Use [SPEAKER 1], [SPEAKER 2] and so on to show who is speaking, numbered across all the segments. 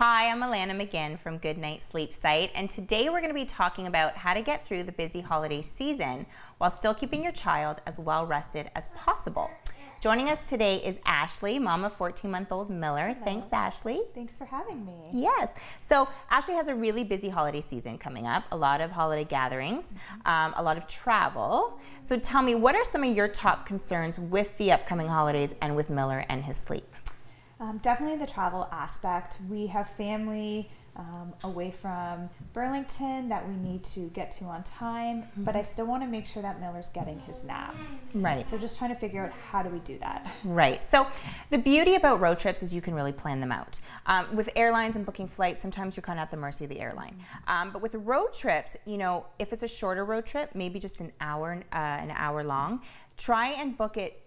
[SPEAKER 1] Hi, I'm Alanna McGinn from Good Night Sleep Site, and today we're going to be talking about how to get through the busy holiday season while still keeping your child as well rested as possible. Joining us today is Ashley, mom of 14-month-old Miller.
[SPEAKER 2] Hello.
[SPEAKER 1] Thanks, Ashley.
[SPEAKER 2] Thanks for having me.
[SPEAKER 1] Yes. So Ashley has a really busy holiday season coming up, a lot of holiday gatherings, a lot of travel. So tell me, what are some of your top concerns with the upcoming holidays and with Miller and his sleep?
[SPEAKER 2] Definitely the travel aspect. We have family away from Burlington that we need to get to on time, but I still want to make sure that Miller's getting his naps.
[SPEAKER 1] Right.
[SPEAKER 2] So just trying to figure out how do we do that.
[SPEAKER 1] Right. So the beauty about road trips is you can really plan them out. With airlines and booking flights, sometimes you're kind of at the mercy of the airline. But with road trips, you know, if it's a shorter road trip, maybe just an hour long, try and book it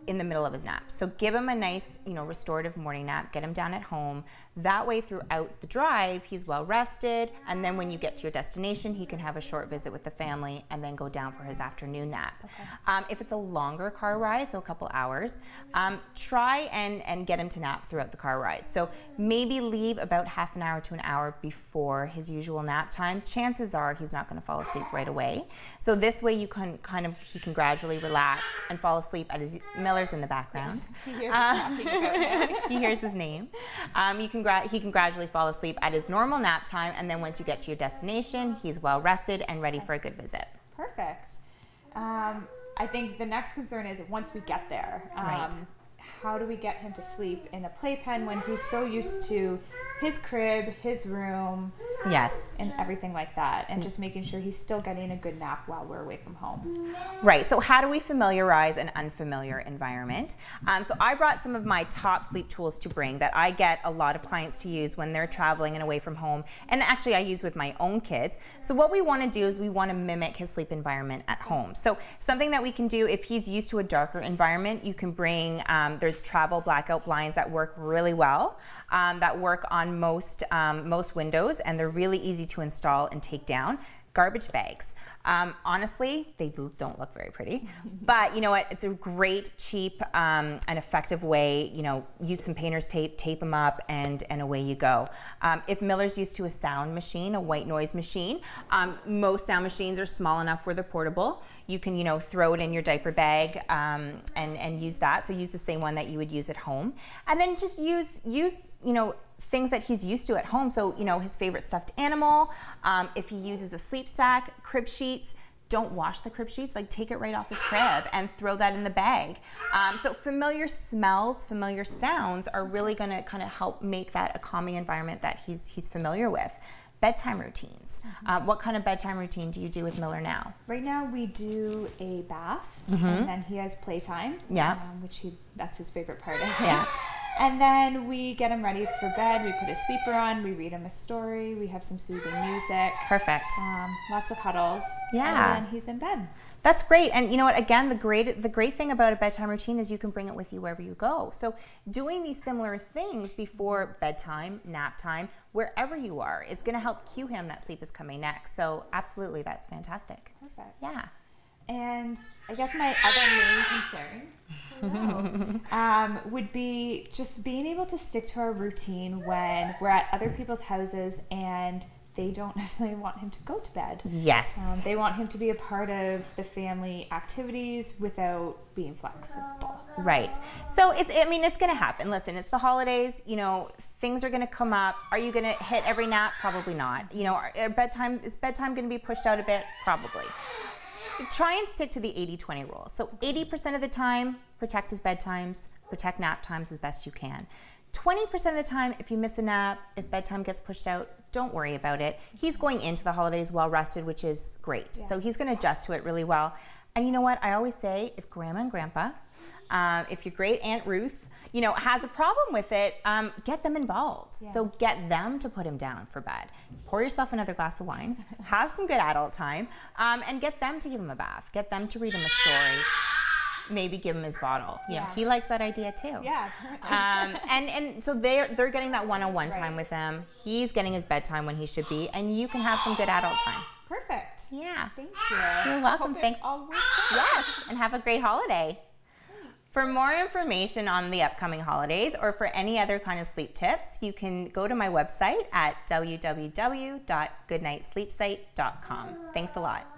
[SPEAKER 1] in the middle of his nap. So give him a nice, restorative morning nap, get him down at home. That way throughout the drive, he's well rested, and then when you get to your destination, he can have a short visit with the family and then go down for his afternoon nap. Okay. If it's a longer car ride, so a couple hours, try and get him to nap throughout the car ride. So maybe leave about half an hour to an hour before his usual nap time. Chances are he's not gonna fall asleep right away. So this way you can he can gradually relax and fall asleep at his, Miller's in the background.
[SPEAKER 2] Yes.
[SPEAKER 1] He hears his name. He can gradually fall asleep at his normal nap time, and then once you get to your destination, he's well rested and ready for a good visit.
[SPEAKER 2] Perfect. I think the next concern is once we get there,
[SPEAKER 1] Right.
[SPEAKER 2] how do we get him to sleep in a playpen when he's so used to his crib, his room,
[SPEAKER 1] Yes.
[SPEAKER 2] and everything like that, and just making sure he's still getting a good nap while we're away from home.
[SPEAKER 1] Right, so how do we familiarize an unfamiliar environment? So I brought some of my top sleep tools to bring that I get a lot of clients to use when they're traveling and away from home, and actually I use with my own kids. So what we want to do is we want to mimic his sleep environment at home. So something that we can do, if he's used to a darker environment, you can bring, there's travel blackout blinds that work really well, that work on most windows, and they're really easy to install and take down. Garbage bags. Honestly, they don't look very pretty, but you know what? It's a great, cheap, and effective way. Use some painter's tape, tape them up, and away you go. If Miller's used to a sound machine, a white noise machine, most sound machines are small enough where they're portable. You can, throw it in your diaper bag and use that. So use the same one that you would use at home, and then just use things that he's used to at home. So his favorite stuffed animal. If he uses a sleep sack, crib sheets. Don't wash the crib sheets, take it right off his crib and throw that in the bag. So familiar smells, familiar sounds are really gonna kind of help make that a calming environment that he's familiar with. Bedtime routines. What kind of bedtime routine do you do with Miller now?
[SPEAKER 2] Right now we do a bath, and then he has playtime.
[SPEAKER 1] Yeah.
[SPEAKER 2] That's his favorite part.
[SPEAKER 1] Yeah.
[SPEAKER 2] And then we get him ready for bed. We put a sleeper on. We read him a story. We have some soothing music.
[SPEAKER 1] Perfect.
[SPEAKER 2] Lots of cuddles.
[SPEAKER 1] Yeah.
[SPEAKER 2] And then he's in bed.
[SPEAKER 1] That's great. And you know what? Again, the great thing about a bedtime routine is you can bring it with you wherever you go. So doing these similar things before bedtime, nap time, wherever you are, is going to help cue him that sleep is coming next. So absolutely, that's fantastic.
[SPEAKER 2] Perfect.
[SPEAKER 1] Yeah.
[SPEAKER 2] And I guess my other main concern would be just being able to stick to our routine when we're at other people's houses and they don't necessarily want him to go to bed.
[SPEAKER 1] Yes.
[SPEAKER 2] They want him to be a part of the family activities without being flexible.
[SPEAKER 1] Right. So it's going to happen. Listen, it's the holidays, things are going to come up. Are you going to hit every nap? Probably not. Is bedtime going to be pushed out a bit? Probably. Try and stick to the 80-20 rule. So 80% of the time, protect his bedtimes, protect nap times as best you can. 20% of the time, if you miss a nap, if bedtime gets pushed out, don't worry about it. He's going into the holidays well rested, which is great. Yeah. So he's going to adjust to it really well. And you know what? I always say, if Grandma and Grandpa, if your great Aunt Ruth, has a problem with it, get them involved. Yeah. So get them to put him down for bed. Pour yourself another glass of wine, have some good adult time, and get them to give him a bath. Get them to read him a story. Maybe give him his bottle. He likes that idea too.
[SPEAKER 2] Yeah.
[SPEAKER 1] And so they're getting that one-on-one time with him. He's getting his bedtime when he should be, and you can have some good adult time.
[SPEAKER 2] Perfect.
[SPEAKER 1] Yeah.
[SPEAKER 2] Thank you.
[SPEAKER 1] You're welcome.
[SPEAKER 2] Hope
[SPEAKER 1] Thanks.
[SPEAKER 2] it all works out.
[SPEAKER 1] Yes, and have a great holiday. For more information on the upcoming holidays or for any other kind of sleep tips, you can go to my website at www.goodnightsleepsite.com. Thanks a lot.